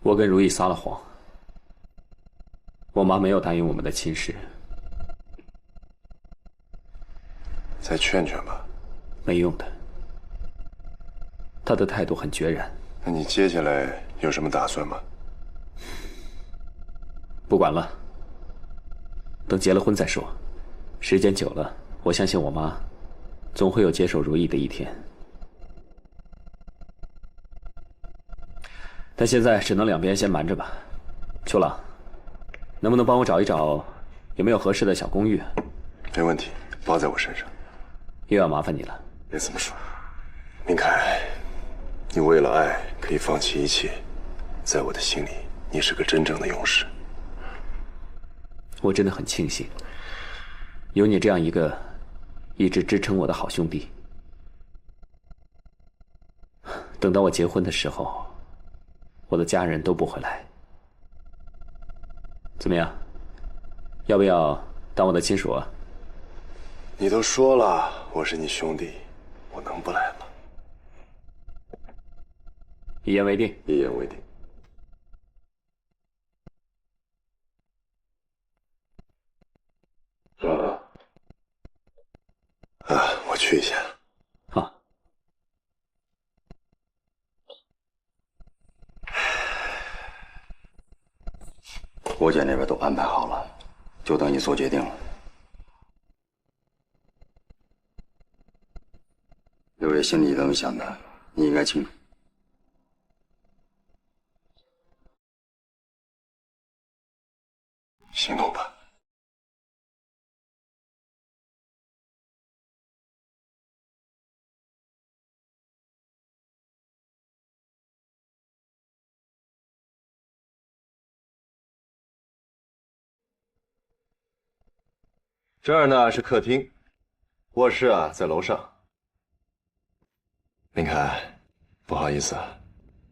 我跟如意撒了谎，我妈没有答应我们的亲事。再劝劝吧。没用的，她的态度很决然。那你接下来有什么打算吗？不管了，等结了婚再说。时间久了，我相信我妈总会有接受如意的一天。但现在只能两边先瞒着吧。秋郎，能不能帮我找一找有没有合适的小公寓？没问题，包在我身上。又要麻烦你了。别这么说，明凯，你为了爱可以放弃一切，在我的心里，你是个真正的勇士。我真的很庆幸有你这样一个一直支撑我的好兄弟。等到我结婚的时候，我的家人都不会来。怎么样？要不要当我的亲属啊？你都说了我是你兄弟，我能不来吗？一言为定。一言为定。我去一下。好。国检那边都安排好了，就等你做决定了。六爷心里怎么想的，你应该清楚。行动吧。这儿呢是客厅，卧室啊在楼上。明凯，不好意思啊，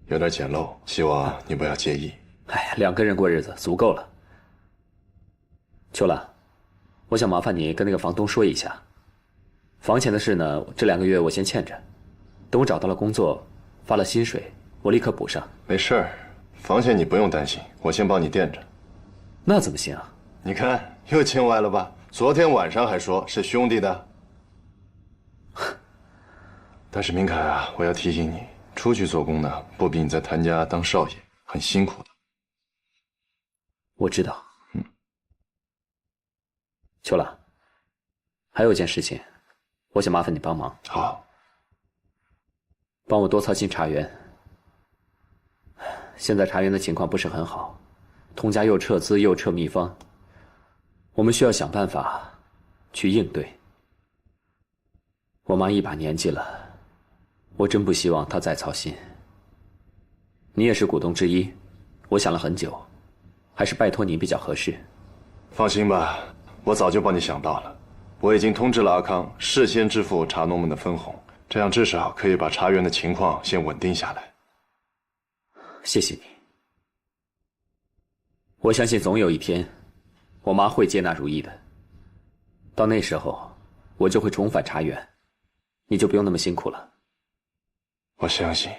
有点简陋，希望你不要介意。哎呀，两个人过日子足够了。秋兰，我想麻烦你跟那个房东说一下，房钱的事呢，这2个月我先欠着，等我找到了工作，发了薪水，我立刻补上。没事儿，房钱你不用担心，我先帮你垫着。那怎么行啊？你看又见外了吧？昨天晚上还说是兄弟的。但是明凯啊，我要提醒你，出去做工呢，不比你在谭家当少爷很辛苦的。我知道。秋兰，还有件事情，我想麻烦你帮忙。好。帮我多操心茶园。现在茶园的情况不是很好，童家又撤资又撤秘方，我们需要想办法去应对。我妈一把年纪了，我真不希望她再操心。你也是股东之一，我想了很久，还是拜托你比较合适。放心吧，我早就帮你想到了，我已经通知了阿康，事先支付茶农们的分红，这样至少可以把茶园的情况先稳定下来。谢谢你。我相信总有一天，我妈会接纳如意的。到那时候，我就会重返茶园，你就不用那么辛苦了。我相信。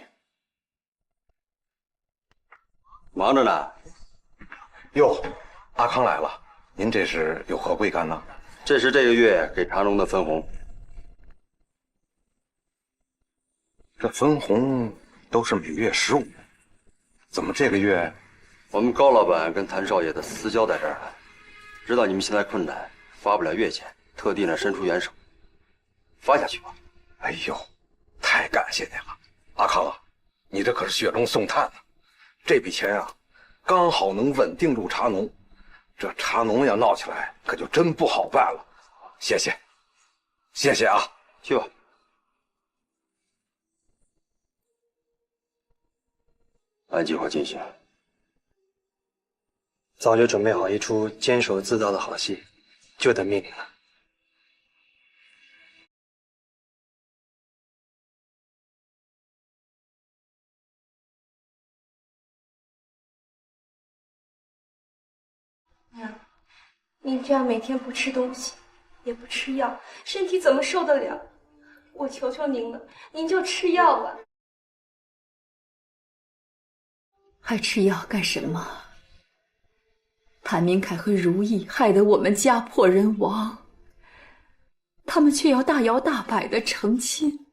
忙着呢。哟，阿康来了，您这是有何贵干呢？这是这个月给茶农的分红。这分红都是每月15，怎么这个月？我们高老板跟谭少爷的私交在这儿了，知道你们现在困难，发不了月钱，特地呢伸出援手，发下去吧。哎呦，太感谢您了，阿康啊，你这可是雪中送炭呢。这笔钱啊，刚好能稳定住茶农，这茶农要闹起来，可就真不好办了。谢谢，谢谢啊，去吧。按计划进行。早就准备好一出坚守自盗的好戏，就等命令了。娘，您这样每天不吃东西，也不吃药，身体怎么受得了？我求求您了，您就吃药吧。还吃药干什么？谭明凯和如意害得我们家破人亡，他们却要大摇大摆的成亲，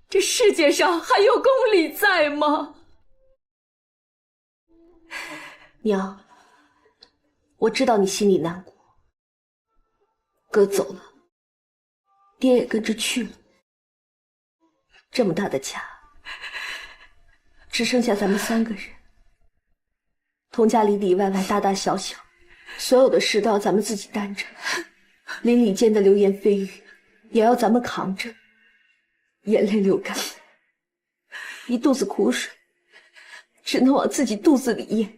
这世界上还有公理在吗？娘，我知道你心里难过，哥走了，爹也跟着去了，这么大的家，只剩下咱们3个人，童家里里外外大大小小，所有的事都要咱们自己担着，邻里间的流言蜚语也要咱们扛着，眼泪流干了，一肚子苦水只能往自己肚子里咽。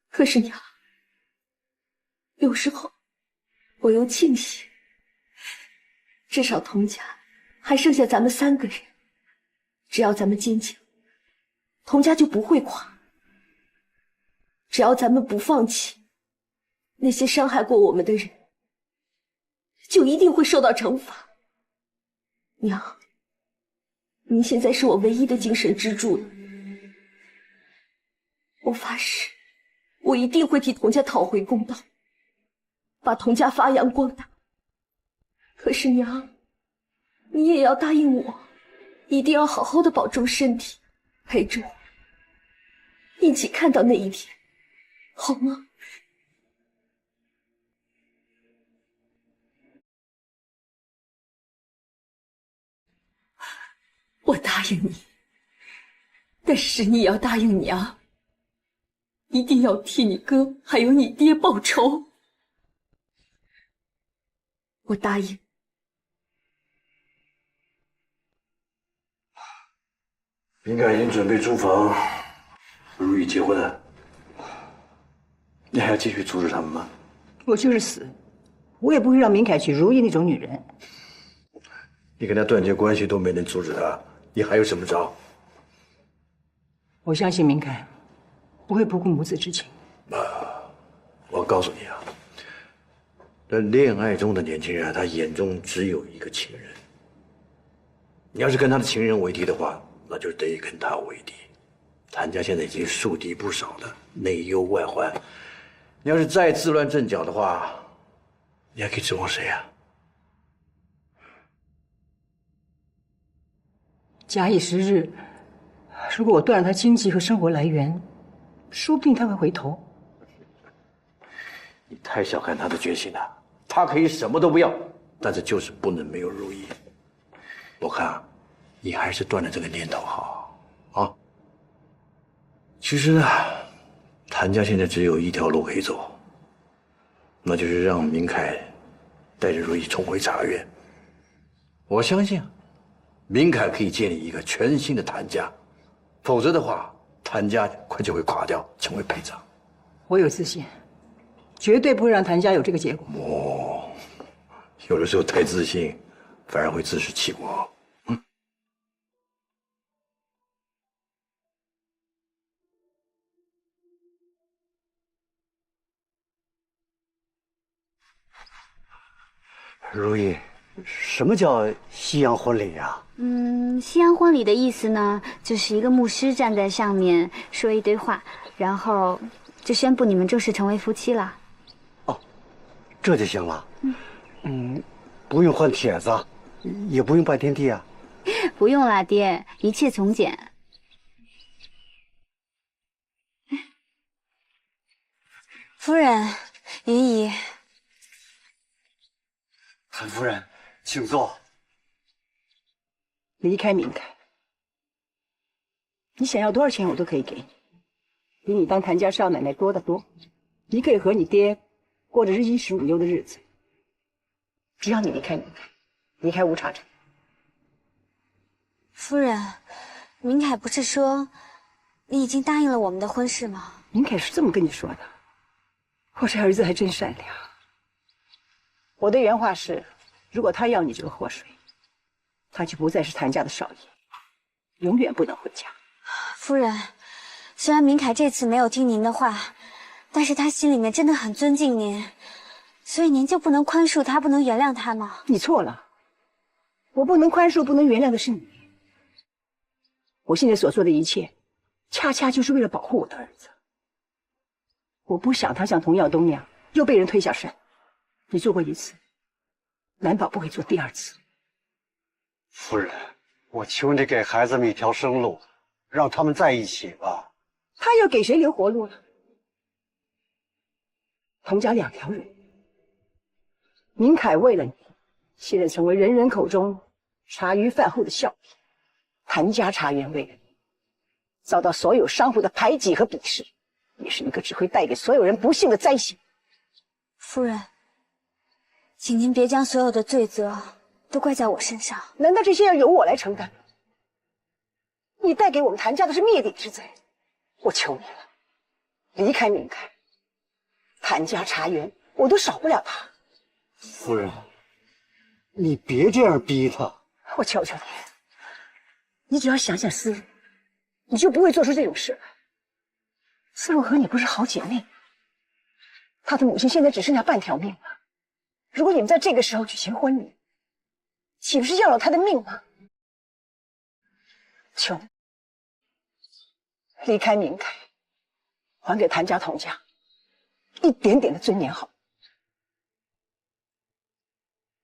可是娘，有时候我又庆幸，至少童家还剩下咱们3个人，只要咱们坚强，童家就不会垮。只要咱们不放弃，那些伤害过我们的人就一定会受到惩罚。娘，您现在是我唯一的精神支柱了，我发誓，我一定会替童家讨回公道，把童家发扬光大。可是娘，你也要答应我，一定要好好的保重身体，陪着我，一起看到那一天，好吗？我答应你，但是你也要答应娘，一定要替你哥还有你爹报仇。我答应。明凯已经准备租房和如意结婚了，你还要继续阻止他们吗？我就是死，我也不会让明凯娶如意那种女人。你跟他断绝关系都没能阻止他，你还有什么招？我相信明凯不会不顾母子之情。我告诉你啊，在恋爱中的年轻人，他眼中只有一个情人。你要是跟他的情人为敌的话，那就得跟他为敌。谭家现在已经树敌不少了，内忧外患。你要是再自乱阵脚的话，你还可以指望谁啊？假以时日，如果我断了他经济和生活来源，说不定他会回头。你太小看他的决心了，他可以什么都不要，但是就是不能没有如意。我看啊，你还是断了这个念头好啊。其实呢，谭家现在只有一条路可以走，那就是让明凯带着如意重回茶园。我相信啊，明凯可以建立一个全新的谭家，否则的话，谭家快就会垮掉，成为陪葬。我有自信，绝对不会让谭家有这个结果。有的时候太自信，反而会自食其果。如意，什么叫西洋婚礼呀？西洋婚礼的意思呢，就是一个牧师站在上面说一堆话，然后就宣布你们正式成为夫妻了。哦，这就行了。不用换帖子，也不用拜天地啊。不用啦，爹，一切从简。夫人，云姨。谭夫人，请坐。离开明凯，你想要多少钱我都可以给你，比你当谭家少奶奶多得多。你可以和你爹过着衣食无忧的日子，只要你离开明凯，离开乌茶城。夫人，明凯不是说你已经答应了我们的婚事吗？明凯是这么跟你说的。我这儿子还真善良。我的原话是，如果他要你这个祸水，他就不再是谭家的少爷，永远不能回家。夫人，虽然明凯这次没有听您的话，但是他心里面真的很尊敬您，所以您就不能宽恕他，不能原谅他吗？你错了，我不能宽恕、不能原谅的是你。我现在所做的一切，恰恰就是为了保护我的儿子。我不想他像童耀东那样又被人推下山。你做过一次，难保不会做第二次。夫人，我求你给孩子们一条生路，让他们在一起吧。他又给谁留活路了？童家2条人，明凯为了你，现在成为人人口中茶余饭后的笑柄；谭家茶园为了你，遭到所有商户的排挤和鄙视，也是一个只会带给所有人不幸的灾星。夫人，请您别将所有的罪责都怪在我身上。难道这些要由我来承担？你带给我们谭家的是灭顶之灾，我求你了，离开明凯。谭家茶园我都少不了他。夫人，你别这样逼他。我求求你，你只要想想思如，你就不会做出这种事来。思如和你不是好姐妹，她的母亲现在只剩下半条命了。如果你们在这个时候举行婚礼，岂不是要了她的命吗？求你离开明凯，还给谭家、童家一点点的尊严好。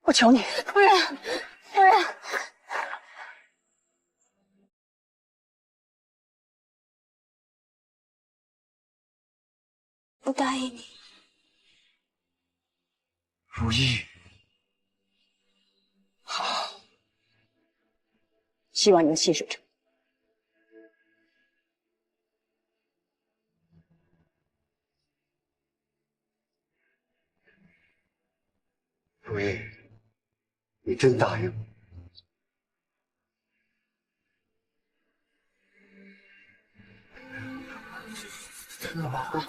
我求你，夫人，夫人，我答应你。如意，好，希望你能信守承诺。如意，你真答应？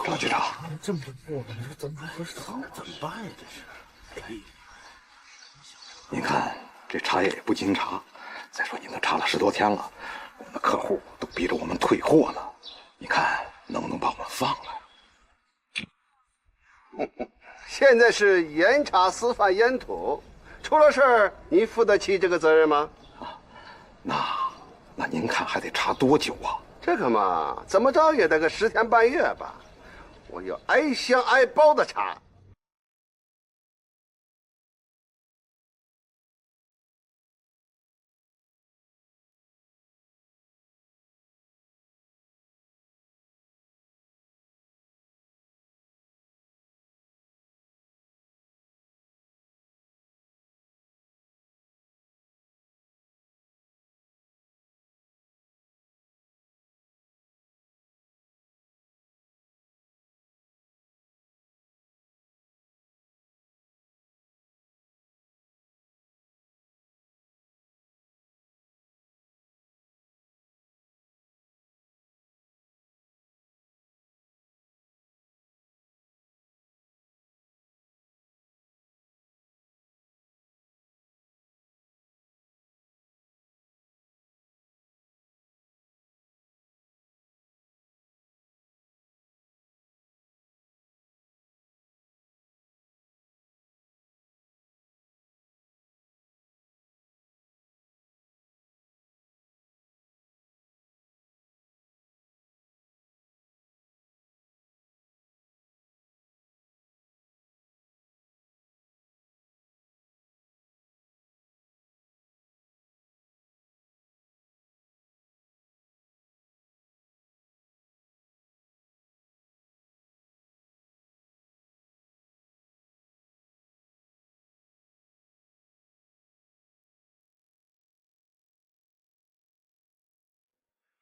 老局长，这么多货，怎么回事？怎么办呀？这是。您看这茶叶也不经查，再说您都查了10多天了，我们的客户都逼着我们退货呢。你看能不能把我们放了？现在是严查司法严土，出了事儿你负得起这个责任吗？那您看还得查多久啊？这个嘛，怎么着也得个10天半月吧。我要挨箱挨包的查。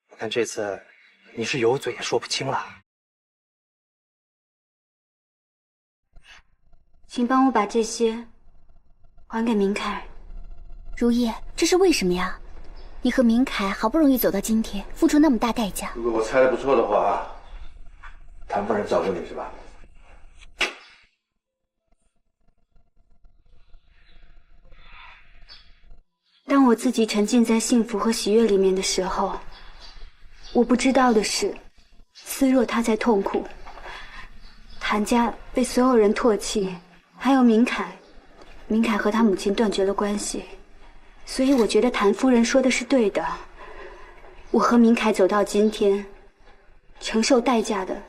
我看这次你是有嘴也说不清了。请帮我把这些还给明凯。如意，这是为什么呀？你和明凯好不容易走到今天，付出那么大代价。如果我猜的不错的话，谭夫人找过你是吧？当我自己沉浸在幸福和喜悦里面的时候，我不知道的是，思若她在痛苦，谭家被所有人唾弃，还有明凯和他母亲断绝了关系，所以我觉得谭夫人说的是对的。我和明凯走到今天，承受代价的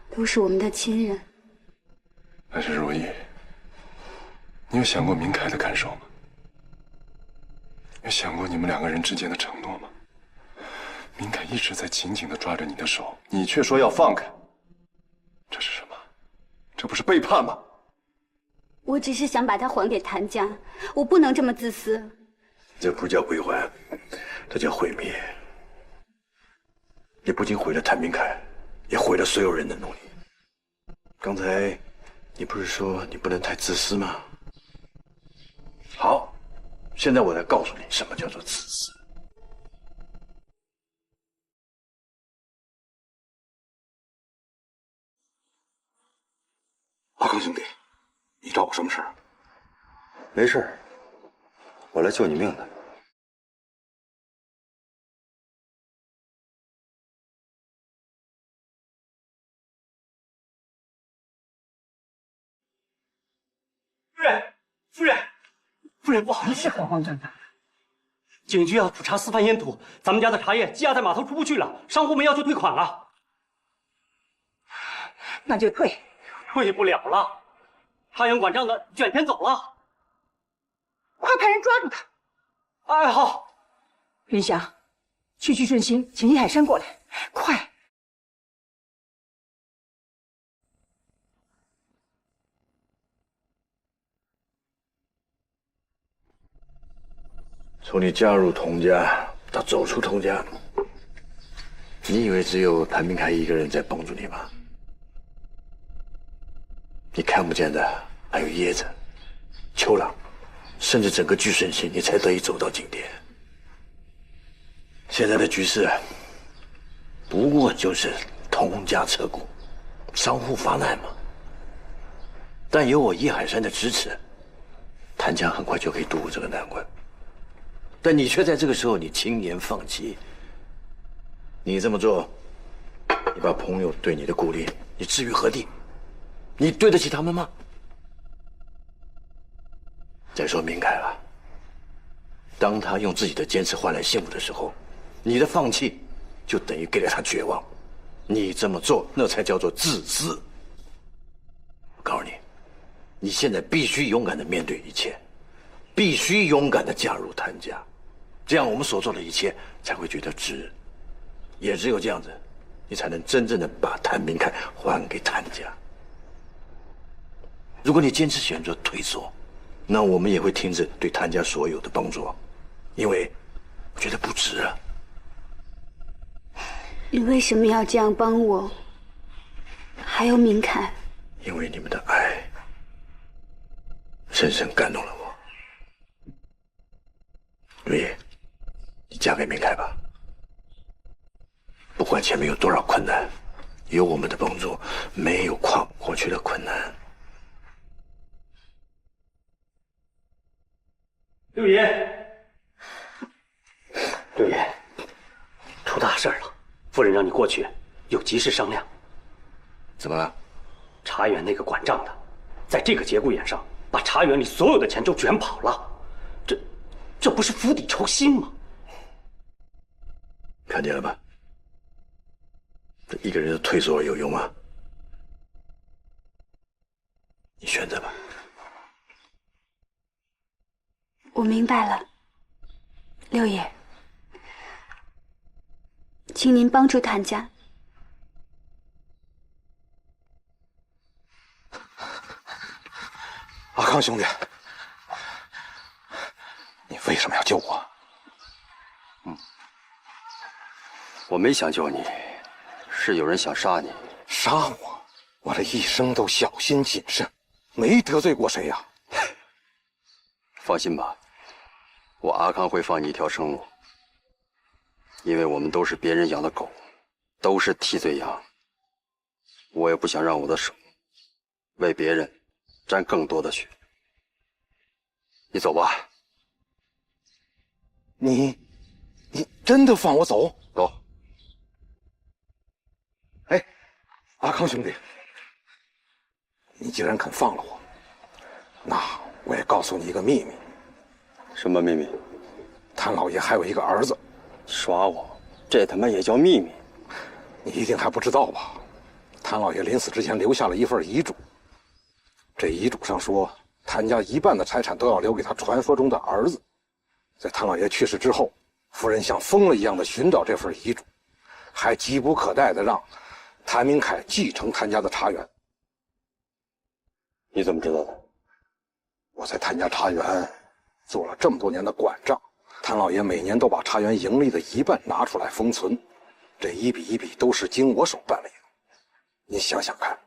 都是我们的亲人。但是如意，你有想过明凯的感受吗？有想过你们两个人之间的承诺吗？明凯一直在紧紧地抓着你的手，你却说要放开，这是什么？这不是背叛吗？我只是想把他还给谭家，我不能这么自私。这不叫归还，这叫毁灭。你不仅毁了谭明凯，也毁了所有人的努力。刚才你不是说你不能太自私吗？好，现在我来告诉你什么叫做自私。阿康兄弟，你找我什么事？没事，我来救你命的。夫人，不好意思，慌慌张张。警局要普查私贩烟土，咱们家的茶叶积压在码头出不去了，商户们要求退款了。那就退。退不了了，茶园管账的卷钱走了。快派人抓住他！哎，好。云霞，去顺心，请叶海山过来，快！从你加入童家到走出童家，你以为只有谭明凯一个人在帮助你吗？你看不见的还有叶子、秋朗，甚至整个聚顺县，你才得以走到今天。现在的局势，不过就是童家撤股，商户发难嘛。但有我叶海山的支持，谭家很快就可以渡过这个难关。但你却在这个时候，你轻言放弃。你这么做，你把朋友对你的鼓励，你置于何地？你对得起他们吗？再说明凯了，当他用自己的坚持换来幸福的时候，你的放弃就等于给了他绝望。你这么做，那才叫做自私。我告诉你，你现在必须勇敢地面对一切，必须勇敢地加入谭家。这样我们所做的一切才会觉得值，也只有这样子，你才能真正的把谭明凯还给谭家。如果你坚持选择退缩，那我们也会停止对谭家所有的帮助，因为我觉得不值了。你为什么要这样帮我？还有明凯，因为你们的爱深深感动了我。如意，你嫁给明凯吧。不管前面有多少困难，有我们的帮助，没有跨不过去的困难。六爷，六爷，出大事了！夫人让你过去，有急事商量。怎么了？茶园那个管账的，在这个节骨眼上，把茶园里所有的钱都卷跑了，这不是釜底抽薪吗？看见了吧？这一个人的退缩有用吗？你选择吧。我明白了，六爷，请您帮助谭家。阿康兄弟，你为什么要救我？我没想救你，是有人想杀你。杀我？我这一生都小心谨慎，没得罪过谁呀。放心吧，我阿康会放你一条生路，因为我们都是别人养的狗，都是替罪羊。我也不想让我的手为别人沾更多的血。你走吧。你真的放我走？走。哎，阿康兄弟，你既然肯放了我，那我也告诉你一个秘密。什么秘密？谭老爷还有一个儿子，耍我？这他妈也叫秘密？你一定还不知道吧？谭老爷临死之前留下了一份遗嘱，这遗嘱上说，谭家1半的财产都要留给他传说中的儿子。在谭老爷去世之后，夫人像疯了一样的寻找这份遗嘱，还急不可待的让谭明凯继承谭家的茶园。你怎么知道的？我在谭家茶园做了这么多年的管账，谭老爷每年都把茶园盈利的1半拿出来封存，这一笔一笔都是经我手办理的。你想想看，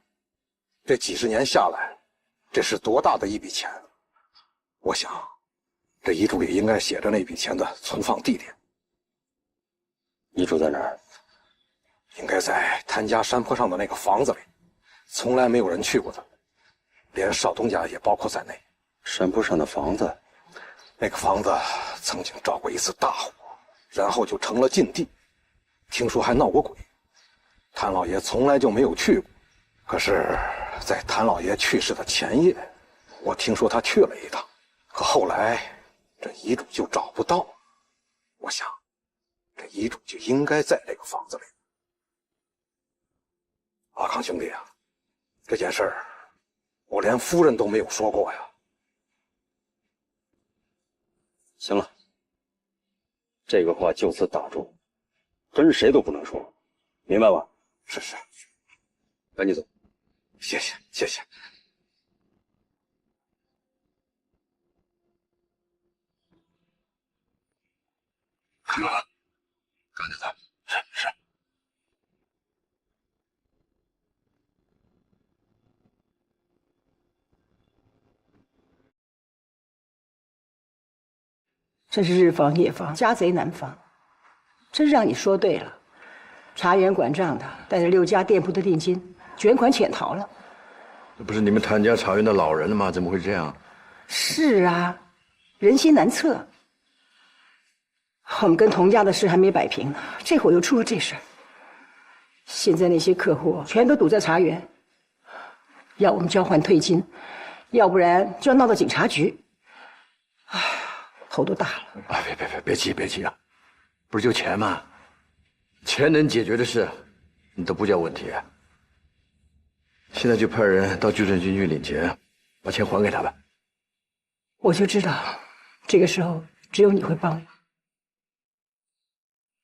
这几十年下来，这是多大的一笔钱？我想，这遗嘱里应该写着那笔钱的存放地点。遗嘱在哪儿？应该在谭家山坡上的那个房子里，从来没有人去过的，连少东家也包括在内。山坡上的房子，那个房子曾经着过一次大火，然后就成了禁地，听说还闹过鬼。谭老爷从来就没有去过，可是，在谭老爷去世的前夜，我听说他去了一趟，可后来这遗嘱就找不到。我想，这遗嘱就应该在这个房子里。阿康兄弟啊，这件事儿我连夫人都没有说过呀。行了，这个话就此打住，跟谁都不能说，明白吧？是，赶紧走。谢谢。看了，干着他。是。真是日防夜防，家贼难防。真让你说对了，茶园管账的带着6家店铺的定金卷款潜逃了。这不是你们谭家茶园的老人了吗？怎么会这样？是啊，人心难测。我们跟童家的事还没摆平呢，这会儿又出了这事儿。现在那些客户全都堵在茶园，要我们交换退金，要不然就要闹到警察局。哎，头都大了。啊，别急啊！不是就钱吗？钱能解决的事，你都不叫问题。现在就派人到居政军去领钱，把钱还给他吧。我就知道，这个时候只有你会帮我。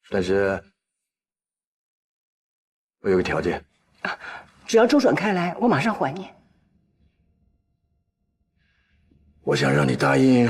但是，我有个条件。只要周转开来，我马上还你。我想让你答应。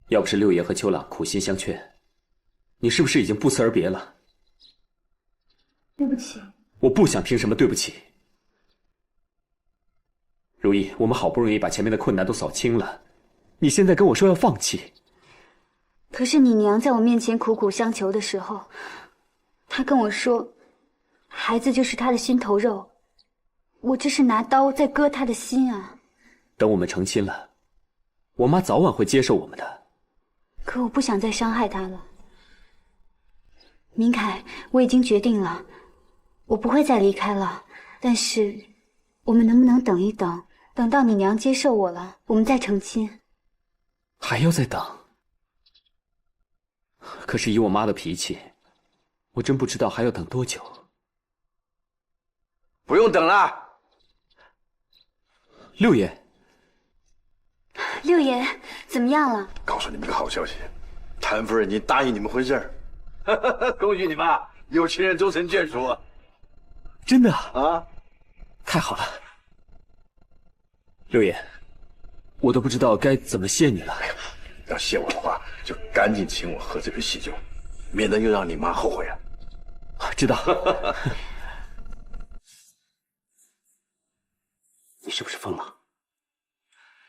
要不是六爷和秋朗苦心相劝，你是不是已经不辞而别了？对不起。我不想听什么对不起。如意，我们好不容易把前面的困难都扫清了，你现在跟我说要放弃。可是你娘在我面前苦苦相求的时候，她跟我说，孩子就是她的心头肉，我这是拿刀在割她的心啊。等我们成亲了，我妈早晚会接受我们的。可我不想再伤害她了。明凯，我已经决定了，我不会再离开了。但是，我们能不能等一等，等到你娘接受我了，我们再成亲？还要再等？可是以我妈的脾气，我真不知道还要等多久。不用等了。六爷。六爷，怎么样了？告诉你们个好消息，谭夫人已经答应你们婚事儿。恭喜你们，有情人终成眷属。真的啊？太好了，六爷，我都不知道该怎么谢你了。要谢我的话，就赶紧请我喝这杯喜酒，免得又让你妈后悔了。知道。你是不是疯了？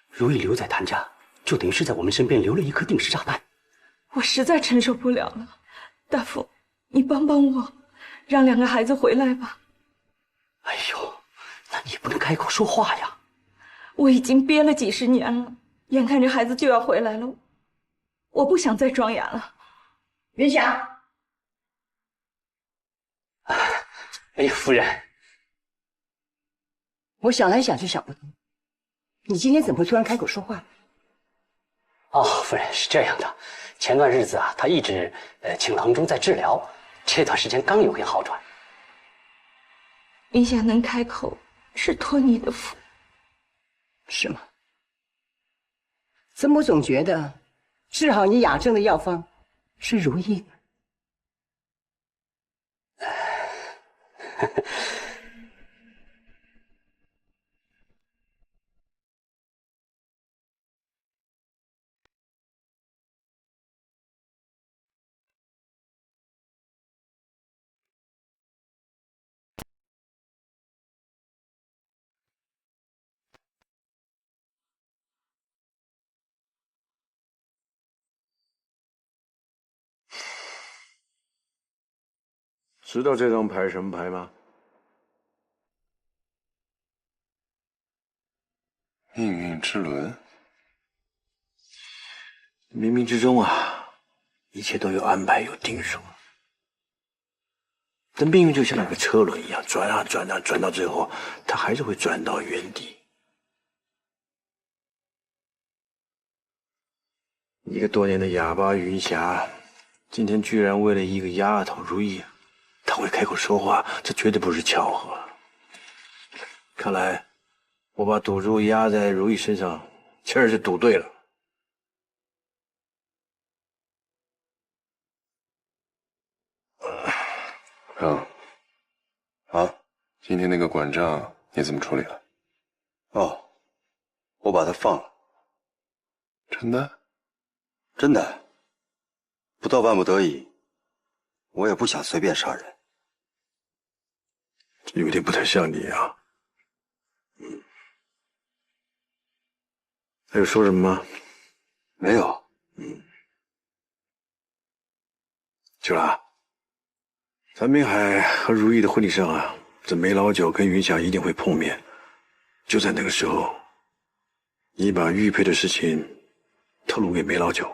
如意留在谭家，就等于是在我们身边留了一颗定时炸弹。我实在承受不了了，大夫，你帮帮我，让两个孩子回来吧。哎呦，那你不能开口说话呀！我已经憋了几十年了，眼看着孩子就要回来了，我不想再装哑了。云霞，哎呀，夫人，我想来想去想不通，你今天怎么会突然开口说话？哦，夫人是这样的，前段日子啊，他一直请郎中在治疗，这段时间刚有些好转。云霞能开口，是托你的福。是吗？怎么我总觉得治好你哑症的药方是如意呢？知道这张牌什么牌吗？命运之轮。冥冥之中啊，一切都有安排，有定数。但命运就像那个车轮一样，转啊转啊，转到最后，它还是会转到原地。一个多年的哑巴云霞，今天居然为了一个丫头如意，她会开口说话，这绝对不是巧合。看来我把赌注压在如意身上，确实是赌对了。今天那个管账你怎么处理了？哦，我把他放了。真的？真的。不到万不得已，我也不想随便杀人。这有点不太像你啊。还有说什么吗？没有。秋兰，咱明海和如意的婚礼上啊，这梅老九跟云霞一定会碰面。就在那个时候，你把玉佩的事情透露给梅老九，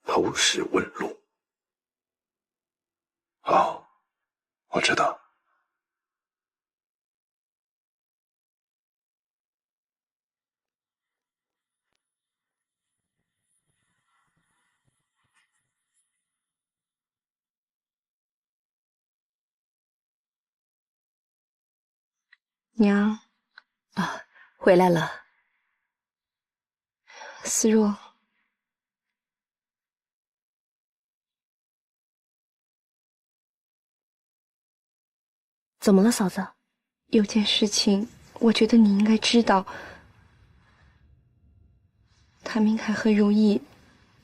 后事问路。好，我知道。娘，啊，回来了。思若，怎么了，嫂子？有件事情，我觉得你应该知道。谭明凯和如意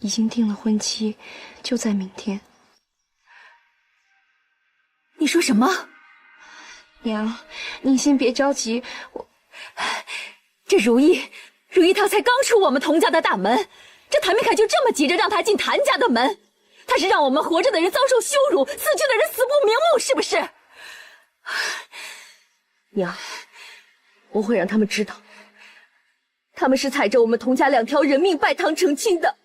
已经定了婚期，就在明天。你说什么？娘，你先别着急，这如意她才刚出我们童家的大门，这谭明凯就这么急着让她进谭家的门，他是让我们活着的人遭受羞辱，死去的人死不瞑目，是不是？娘，我会让他们知道，他们是踩着我们童家2条人命拜堂成亲的。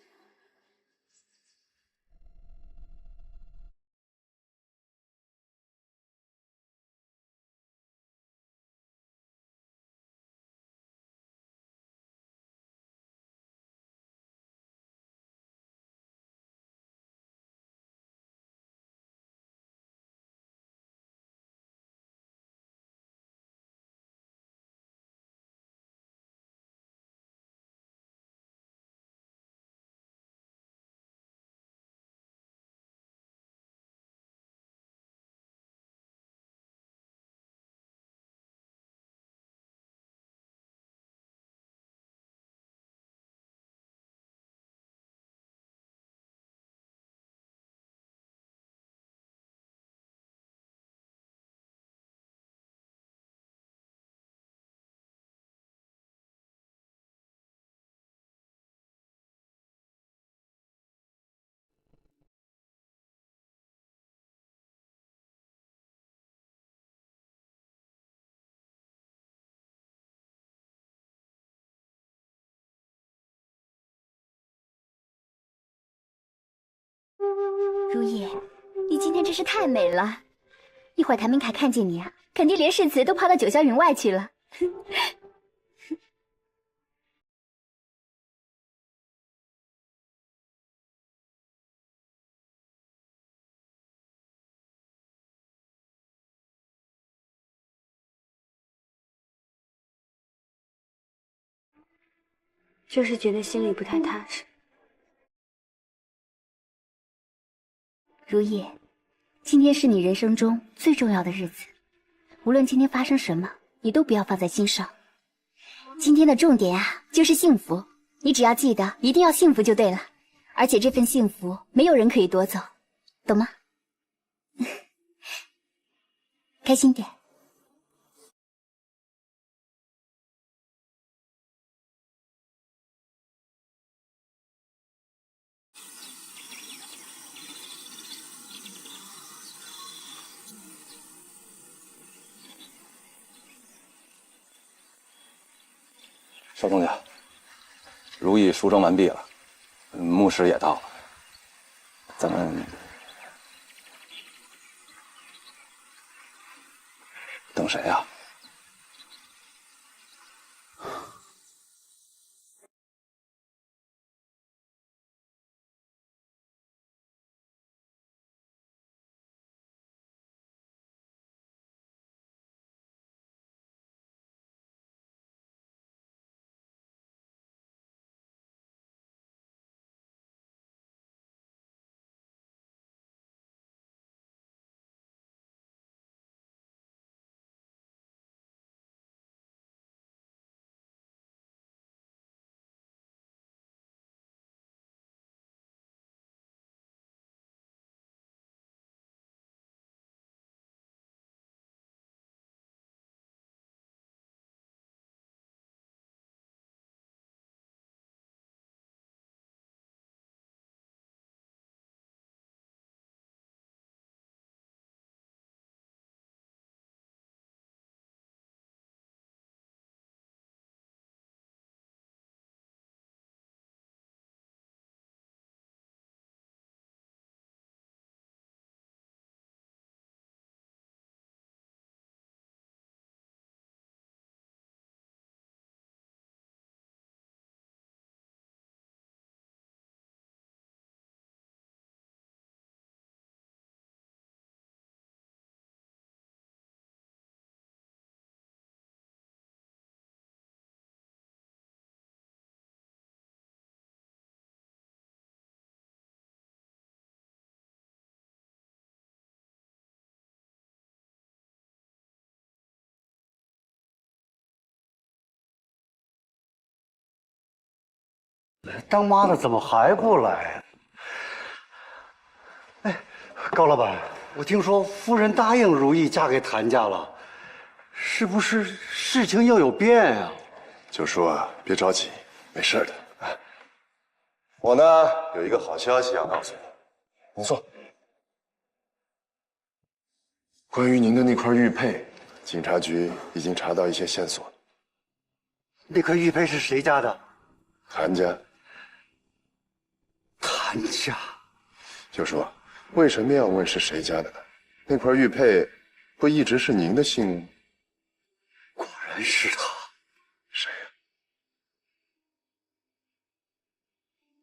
如意，你今天真是太美了。一会儿谭明凯看见你啊，肯定连世子都抛到九霄云外去了。就是觉得心里不太踏实。如意，今天是你人生中最重要的日子，无论今天发生什么，你都不要放在心上。今天的重点啊，就是幸福，你只要记得一定要幸福就对了，而且这份幸福没有人可以夺走，懂吗？开心点。少东家，如意梳妆完毕了，牧师也到了，咱们等谁呀？当妈的怎么还不来？哎，高老板，我听说夫人答应如意嫁给谭家了，是不是事情又有变呀？就说啊，别着急，没事的。我呢有一个好消息要告诉你。你说，关于您的那块玉佩，警察局已经查到一些线索。那块玉佩是谁家的？谭家。谭家。就说，为什么要问是谁家的呢？那块玉佩不一直是您的姓？果然是他。谁呀？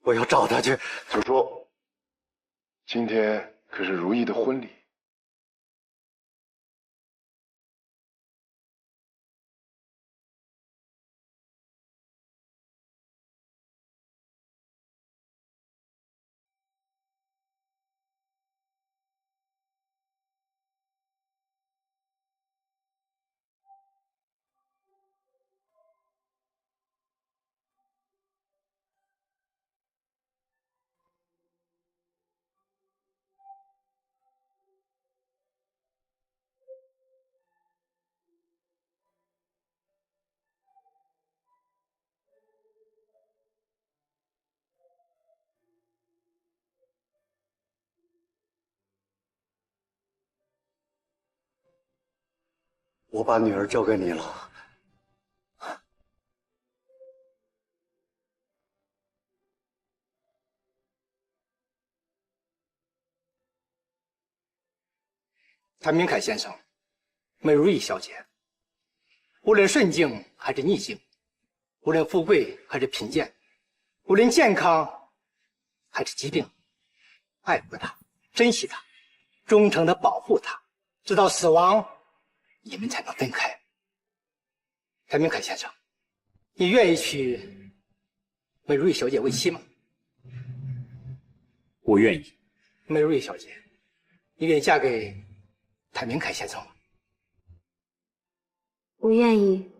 我要找他去。就说，今天可是如意的婚礼。我把女儿交给你了。谭明凯先生，美如意小姐，无论顺境还是逆境，无论富贵还是贫贱，无论健康还是疾病，爱护她，珍惜她，忠诚地保护她，直到死亡，你们才能分开。谭明凯先生，你愿意娶美如意小姐为妻吗？我愿意。美如意小姐，你愿意嫁给谭明凯先生吗？我愿意。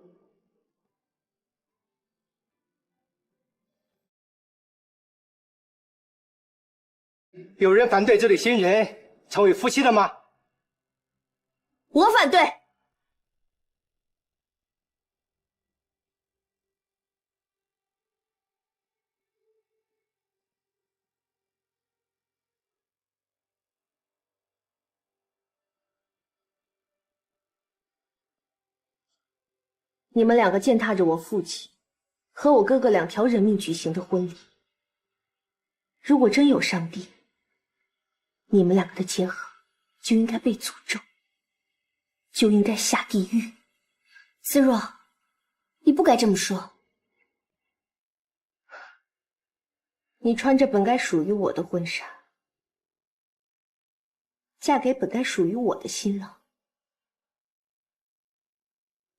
有人反对这对新人成为夫妻的吗？我反对。你们两个践踏着我父亲和我哥哥2条人命举行的婚礼，如果真有上帝，你们两个的结合就应该被诅咒，就应该下地狱。思若，你不该这么说。你穿着本该属于我的婚纱，嫁给本该属于我的新郎，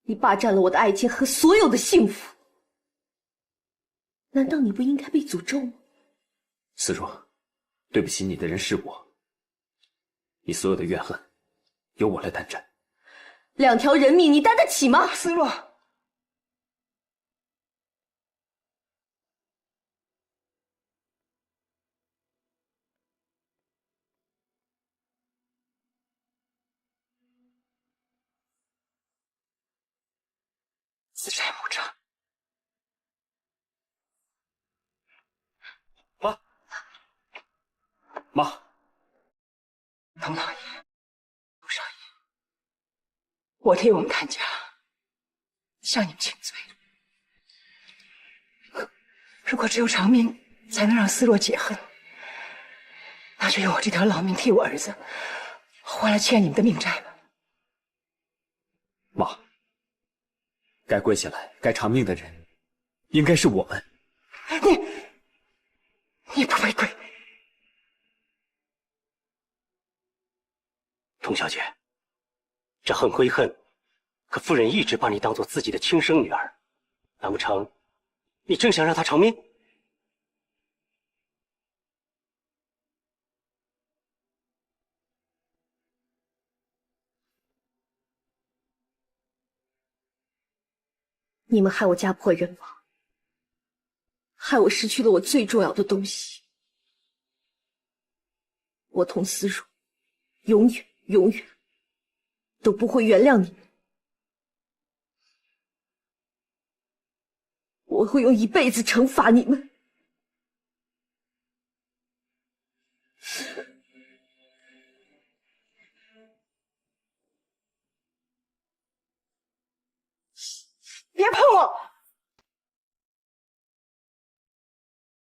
你霸占了我的爱情和所有的幸福，难道你不应该被诅咒吗？思若，对不起你的人是我，你所有的怨恨由我来担着。2条人命你担得起吗？思若，自债母债。妈，滕老爷，陆少爷，我替我们谭家向你们请罪。如果只有偿命才能让思若解恨，那就用我这条老命替我儿子还了欠你们的命债吧。妈，该跪下来、该偿命的人，应该是我们。你不配跪。童小姐，这恨归恨，可夫人一直把你当做自己的亲生女儿，难不成你真想让她偿命？你们害我家破人亡，害我失去了我最重要的东西。我同思如永远永远都不会原谅你们。我会用一辈子惩罚你们。别碰我！